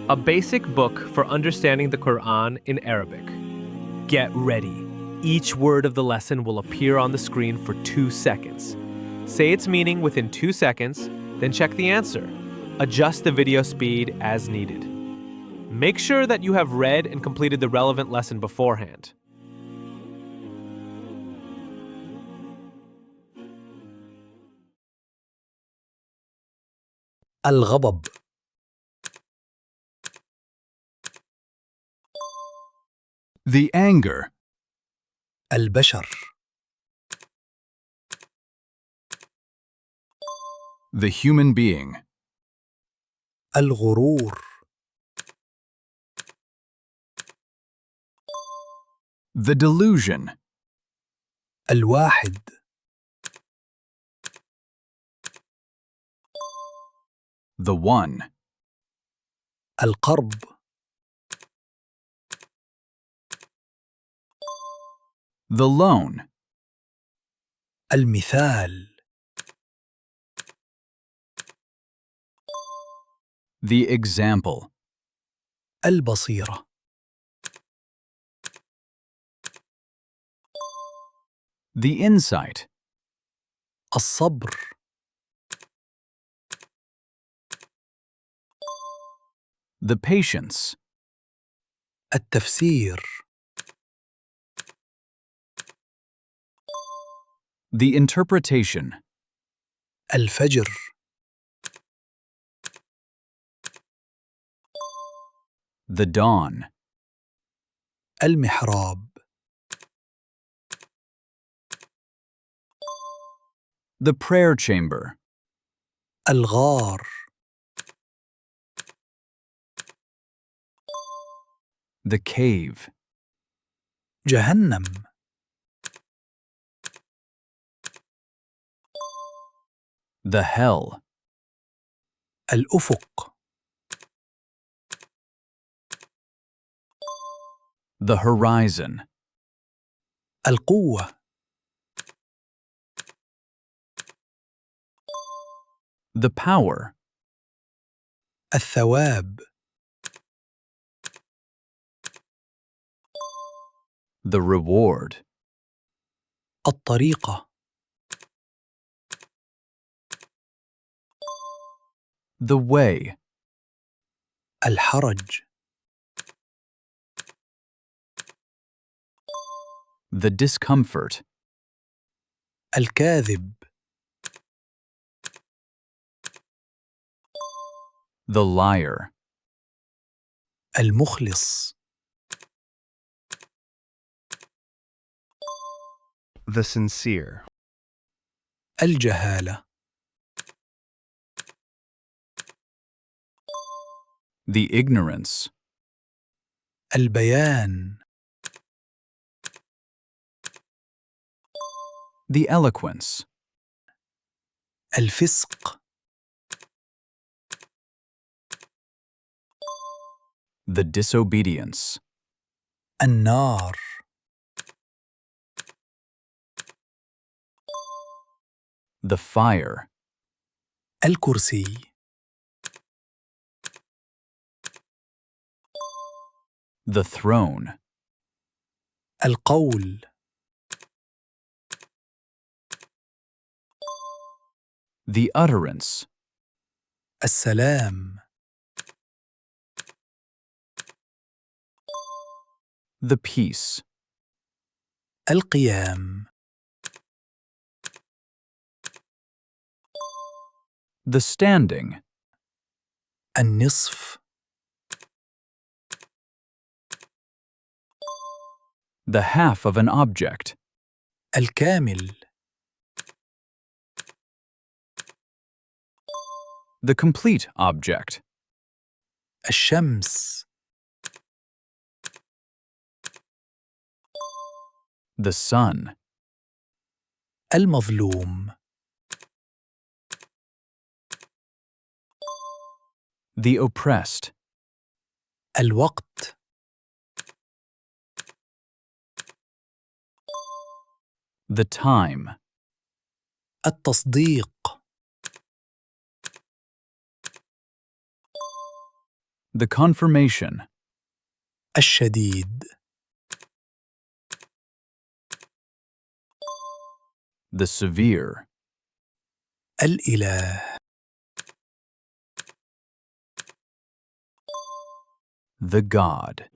a basic book for understanding the Quran in Arabic. Get ready. Each word of the lesson will appear on the screen for 2 seconds. Say its meaning within 2 seconds, then check the answer. Adjust the video speed as needed. Make sure that you have read and completed the relevant lesson beforehand. الغضب. The anger. البشر. The human being. الغرور. The delusion. الواحد. The one. القرب. The lone. المثال. The example. البصيرة. The insight. الصبر. The patience. التفسير. The interpretation. الفجر. The dawn. المحراب. The prayer chamber. الغار. The cave. جهنم. The hell. الأفق. The horizon. القوة. The power. الثواب. The reward. الطريقة. The way. الحرج. The discomfort. الكاذب. The liar. المخلص. The sincere. الجهالة. The ignorance. البيان. The eloquence. الفسق. The disobedience. النار. The fire. الكرسي. The throne. القول. The utterance. السلام. The peace. القيام. The standing. النصف. The half of an object. الكامل. The complete object. الشمس. The sun. المظلوم. The oppressed. الوقت. The time. التصديق. the confirmation, الشديد the severe, الإله the God.